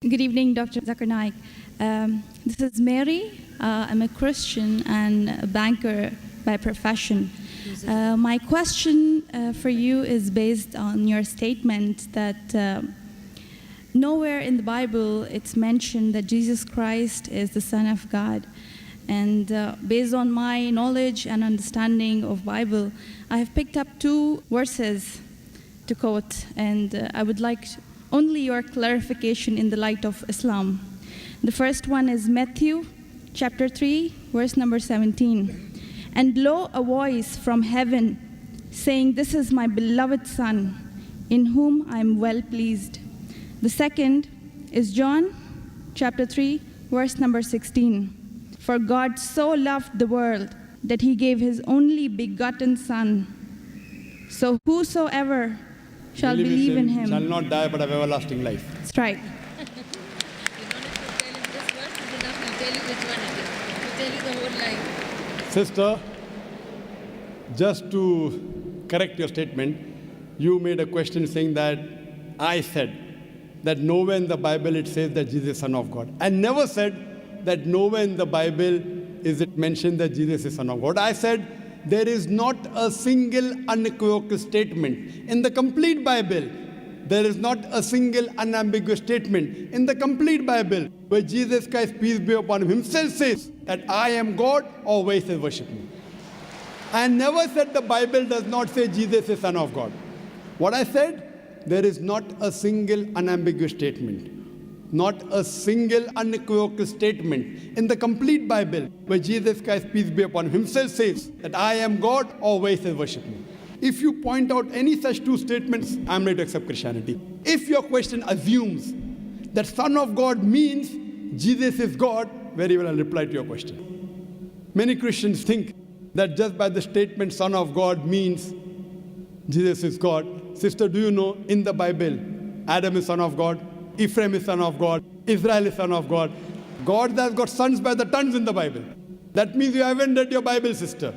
Good evening, Dr. Zakir Naik. This is Mary. I'm a Christian and a banker by profession. My question for you is based on your statement that nowhere in the Bible it's mentioned that Jesus Christ is the Son of God. And based on my knowledge and understanding of Bible, I have picked up two verses to quote, and I would like only your clarification in the light of Islam. The first one is Matthew chapter 3, verse number 17. And lo, a voice from heaven saying, "This is my beloved Son, in whom I am well pleased." The second is John chapter 3, verse number 16. For God so loved the world that he gave his only begotten Son. So whosoever shall believe in him shall not die but have everlasting life. That's right. You don't have to tell him this verse, it's enough. He'll tell you which one it is. He'll tell you the whole line. Sister, just to correct your statement, you made a question saying that I said that nowhere in the Bible it says that Jesus is Son of God. I never said that nowhere in the Bible is it mentioned that Jesus is Son of God. I said there is not a single unequivocal statement in the complete Bible. There is not a single unambiguous statement in the complete Bible where Jesus Christ, peace be upon him, himself says that I am God, or where he says worship me. I never said the Bible does not say Jesus is Son of God. What I said, there is not a single unambiguous statement, not a single unequivocal statement in the complete Bible where Jesus Christ, peace be upon him, himself says that I am God, or where he says worship me. If you point out any such two statements, I'm ready to accept Christianity. If your question assumes that Son of God means Jesus is God, very well I'll reply to your question. Many Christians think that just by the statement Son of God means Jesus is God. Sister, do you know in the Bible, Adam is son of God, Ephraim is son of God, Israel is son of God. God has got sons by the tons in the Bible. That means you haven't read your Bible, sister.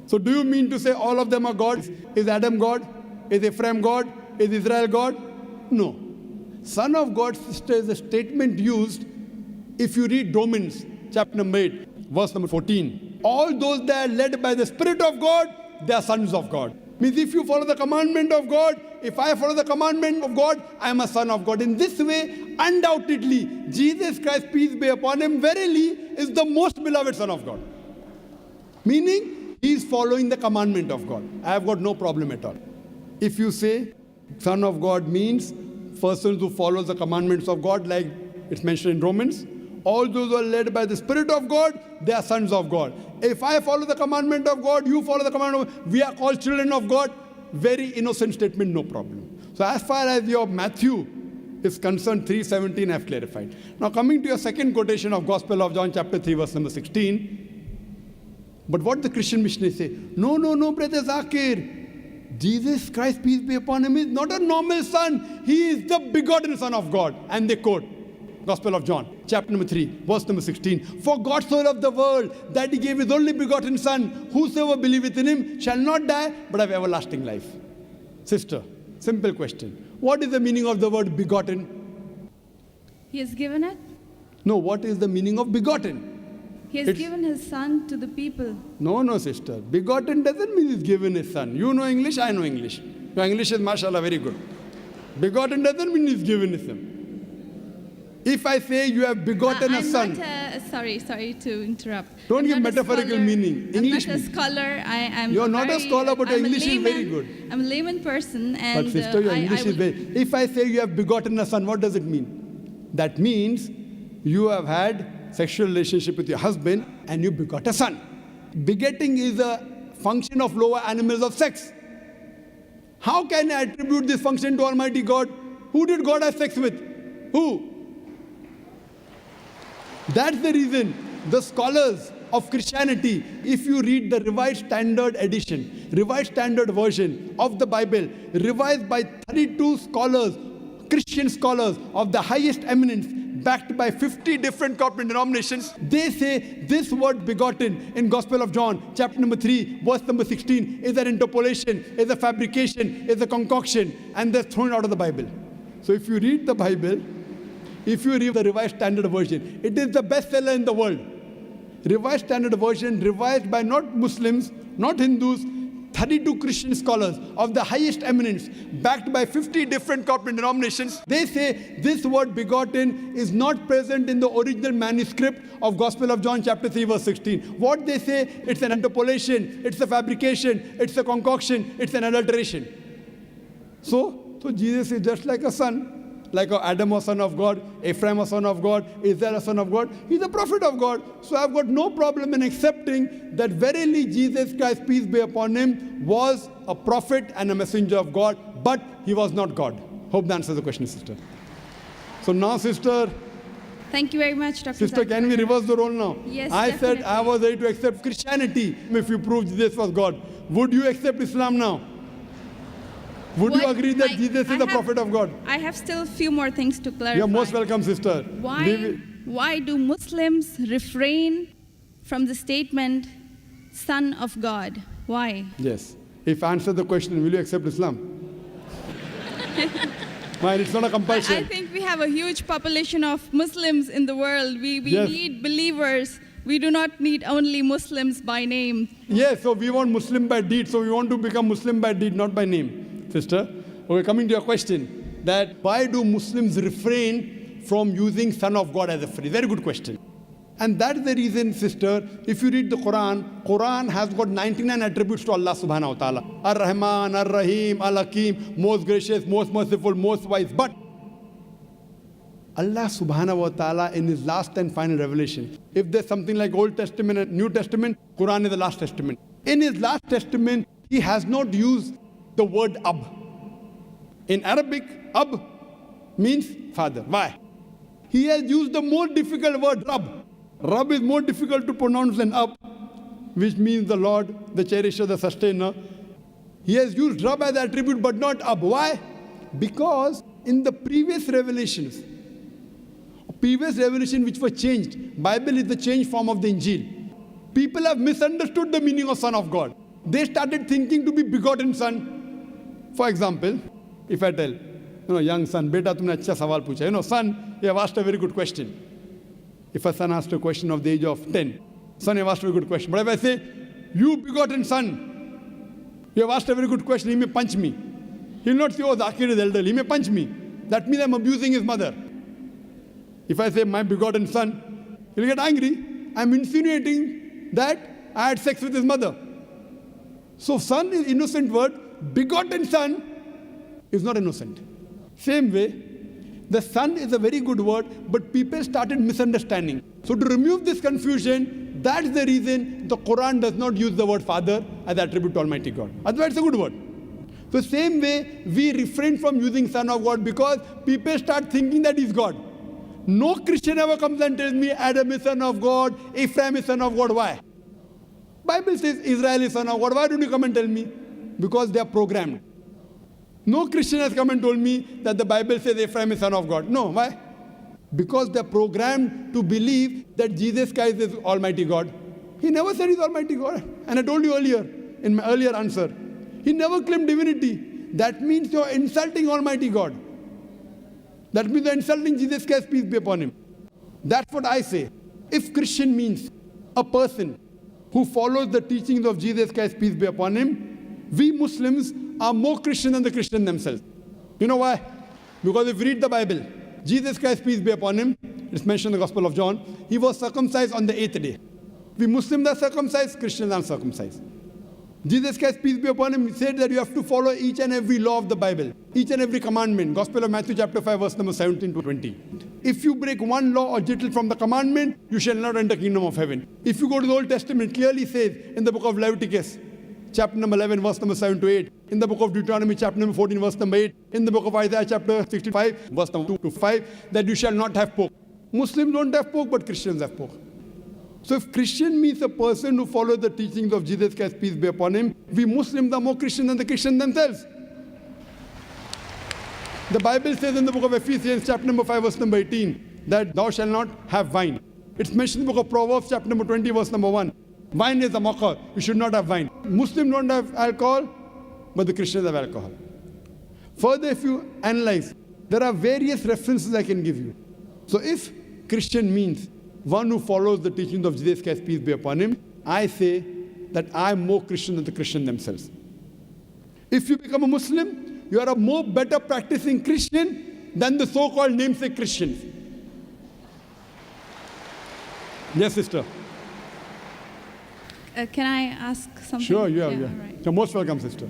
So do you mean to say all of them are gods? Is Adam God? Is Ephraim God? Is Israel God? No. Son of God, sister, is a statement used if you read Romans chapter number 8, verse number 14. All those that are led by the Spirit of God, they are sons of God. Means if you follow the commandment of God, if I follow the commandment of God, I am a son of God. In this way, undoubtedly, Jesus Christ, peace be upon him, verily is the most beloved Son of God. Meaning, he is following the commandment of God. I have got no problem at all. If you say Son of God means persons who follow the commandments of God, like it's mentioned in Romans, all those who are led by the Spirit of God, they are sons of God. If I follow the commandment of God, you follow the commandment of God, we are called children of God. Very innocent statement, no problem. So as far as your Matthew is concerned, 3:17 I've clarified. Now coming to your second quotation of Gospel of John chapter 3 verse number 16. But what the Christian missionaries say, no, Brother Zakir, Jesus Christ, peace be upon him, is not a normal son. He is the begotten Son of God. And they quote Gospel of John, chapter number 3, verse number 16. For God so loved the world that he gave his only begotten Son. Whosoever believeth in him shall not die, but have everlasting life. Sister, simple question. What is the meaning of the word begotten? He has given it. No, what is the meaning of begotten? He has given his Son to the people. No, sister. Begotten doesn't mean he's given his son. You know English, I know English. Your English is, mashallah, very good. Begotten doesn't mean he's given his son. If I say you have begotten a son. Sorry to interrupt. Don't give metaphorical meaning. English I'm not a scholar. You're not a scholar, but your English is very good. I'm a layman person. And but sister, your English is very... If I say you have begotten a son, what does it mean? That means you have had sexual relationship with your husband and you begot a son. Begetting is a function of lower animals of sex. How can I attribute this function to Almighty God? Who did God have sex with? Who? That's the reason the scholars of Christianity, if you read the Revised Standard Edition, Revised Standard Version of the Bible, revised by 32 scholars, Christian scholars of the highest eminence, backed by 50 different corporate denominations, they say this word begotten in Gospel of John, chapter number 3, verse number 16, is an interpolation, is a fabrication, is a concoction, and they're thrown out of the Bible. So if you read the Bible, If you read the Revised Standard Version, it is the bestseller in the world. Revised Standard Version, revised by not Muslims, not Hindus, 32 Christian scholars of the highest eminence, backed by 50 different corporate denominations. They say this word begotten is not present in the original manuscript of Gospel of John chapter 3 verse 16. What they say, it's an interpolation, it's a fabrication, it's a concoction, it's an adulteration. So Jesus is just like a son. Like Adam was son of God, Ephraim was son of God, Israel was son of God. He's a prophet of God. So I've got no problem in accepting that verily Jesus Christ, peace be upon him, was a prophet and a messenger of God, but he was not God. Hope that answers the question, sister. So now, sister. Thank you very much, Dr. Sister, Zakir. can we reverse the role now? Yes, I definitely. said I was ready to accept Christianity if you proved Jesus was God. Would you accept Islam now? Would you agree that Jesus is the prophet of God? I have still a few more things to clarify. You're most welcome, sister. Why do Muslims refrain from the statement, Son of God? Why? Yes. If I answer the question, will you accept Islam? Mine, it's not a compulsion. I think we have a huge population of Muslims in the world. We Yes. need believers. We do not need only Muslims by name. Yes, so we want Muslim by deed. So we want to become Muslim by deed, not by name, sister. Okay, coming to your question, that why do Muslims refrain from using Son of God as a phrase? Very good question. And that's the reason, sister, if you read the Quran has got 99 attributes to Allah subhanahu wa ta'ala. Ar-Rahman, Ar-Rahim, Al-Hakim, most gracious, most merciful, most wise. But Allah subhanahu wa ta'ala in his last and final revelation, if there's something like Old Testament and New Testament, Quran is the last testament. In his last testament, he has not used the word Ab. In Arabic, Ab means father. Why? He has used the more difficult word Rab. Rab is more difficult to pronounce than Ab, which means the Lord, the cherisher, the sustainer. He has used Rab as attribute but not Ab. Why? Because in the previous revelation which were changed, Bible is the changed form of the Injil. People have misunderstood the meaning of Son of God. They started thinking to be begotten son. For example, if I tell, young son, beta tumne acha sawal pucha. Son, you have asked a very good question. If a son asked a question of the age of 10, son, you have asked a very good question. But if I say, you begotten son, you have asked a very good question, he may punch me. He will not say, oh, Zakir is elderly, he may punch me. That means I'm abusing his mother. If I say, my begotten son, he'll get angry. I'm insinuating that I had sex with his mother. So son is innocent word, begotten son is not innocent. Same way, the son is a very good word, but people started misunderstanding. So to remove this confusion, that's the reason the Quran does not use the word father as attribute to Almighty God. Otherwise it's a good word. So same way, we refrain from using Son of God because people start thinking that he's God. No Christian ever comes and tells me Adam is son of God, Ephraim is son of God. Why? Bible says Israel is son of God. Why don't you come and tell me? Because they are programmed. No Christian has come and told me that the Bible says Ephraim is son of God. No, why? Because they are programmed to believe that Jesus Christ is Almighty God. He never said he's Almighty God. And I told you earlier, in my earlier answer, he never claimed divinity. That means you're insulting Almighty God. That means you're insulting Jesus Christ, peace be upon him. That's what I say. If Christian means a person who follows the teachings of Jesus Christ, peace be upon him, we Muslims are more Christian than the Christians themselves. You know why? Because if you read the Bible, Jesus Christ, peace be upon him, it's mentioned in the Gospel of John, he was circumcised on the 8th day. We Muslims are circumcised, Christians are circumcised. Jesus Christ, peace be upon him, said that you have to follow each and every law of the Bible, each and every commandment. Gospel of Matthew chapter 5 verse number 17 to 20. If you break one law or jittle from the commandment, you shall not enter the kingdom of heaven. If you go to the Old Testament, clearly says in the book of Leviticus, chapter number 11 verse number 7 to 8, in the book of Deuteronomy chapter number 14 verse number 8, in the book of Isaiah chapter 65 verse number 2 to 5, that you shall not have pork. Muslims don't have pork, but Christians have pork. So if Christian means a person who follows the teachings of Jesus Christ, peace be upon him, we Muslims are more Christian than the Christians themselves. The Bible says in the book of Ephesians chapter number 5 verse number 18 that thou shalt not have wine. It's mentioned in the book of Proverbs chapter number 20 verse number 1. Wine is a mocker. You should not have wine. Muslims don't have alcohol, but the Christians have alcohol. Further, if you analyze, there are various references I can give you. So if Christian means one who follows the teachings of Jesus Christ, peace be upon him, I say that I'm more Christian than the Christian themselves. If you become a Muslim, you are a more better practicing Christian than the so-called namesake Christians. Yes, sister. Can I ask something? Sure, yeah. all right. You're most welcome, sister.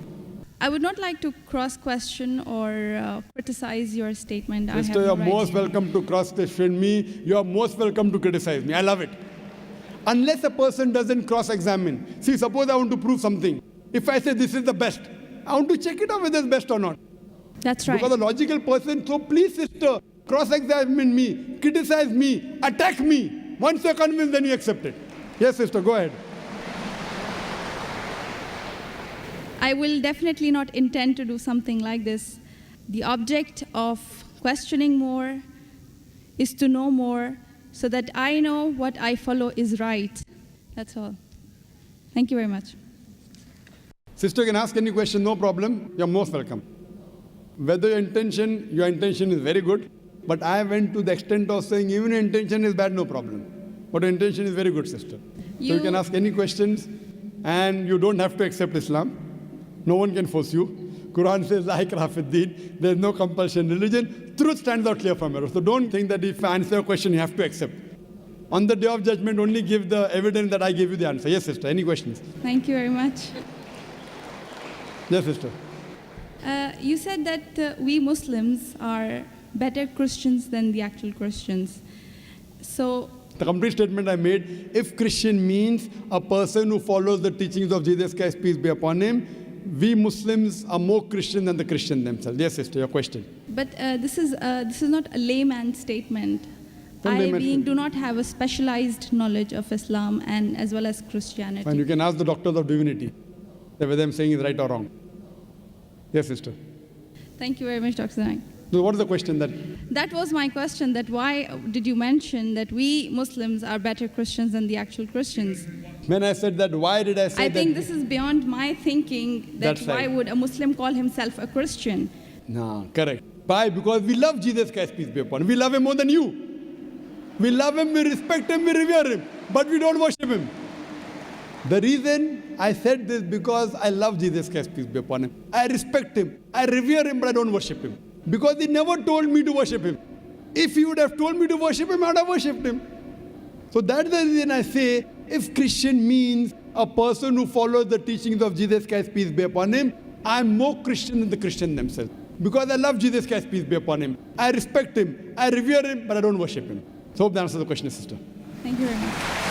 I would not like to cross-question or criticize your statement. Sister, I you're have no most right. welcome to cross-question me. You're most welcome to criticize me. I love it. Unless a person doesn't cross-examine. See, suppose I want to prove something. If I say this is the best, I want to check it out whether it's best or not. That's right. Because a logical person, so please, sister, cross-examine me, criticize me, attack me. Once you're convinced, then you accept it. Yes, sister, go ahead. I will definitely not intend to do something like this. The object of questioning more is to know more so that I know what I follow is right. That's all. Thank you very much. Sister can ask any question, no problem. You're most welcome. Whether your intention is very good, but I went to the extent of saying even your intention is bad, no problem. But your intention is very good, sister. So you can ask any questions, and you don't have to accept Islam. No one can force you. Quran says, La ikraha fid deen. There's no compulsion in religion. Truth stands out clear from error. So don't think that if I answer a question, you have to accept. On the day of judgment, only give the evidence that I gave you the answer. Yes, sister. Any questions? Thank you very much. Yes, sister. You said that we Muslims are better Christians than the actual Christians. So The complete statement I made, if Christian means a person who follows the teachings of Jesus Christ, peace be upon him, we Muslims are more Christian than the Christian themselves. Yes, sister, your question. But this is not a layman statement. Not I layman statement. do not have a specialized knowledge of Islam and as well as Christianity. Fine, you can ask the doctors of divinity whether I'm saying is right or wrong. Yes, sister. Thank you very much, Dr. Naik. So what is the question that? That was my question, that why did you mention that we Muslims are better Christians than the actual Christians? When I said that, why did I say I that? think this is beyond my thinking, that That's why right. would a Muslim call himself a Christian? No, correct. Why? Because we love Jesus Christ, peace be upon him. We love him more than you. We love him, we respect him, we revere him, but we don't worship him. The reason I said this because I love Jesus Christ, peace be upon him. I respect him, I revere him, but I don't worship him. Because he never told me to worship him. If he would have told me to worship him, I would have worshipped him. So that's the reason I say, if Christian means a person who follows the teachings of Jesus Christ, peace be upon him, I'm more Christian than the Christian themselves. Because I love Jesus Christ, peace be upon him. I respect him, I revere him, but I don't worship him. So hope that answers the question, sister. Thank you very much.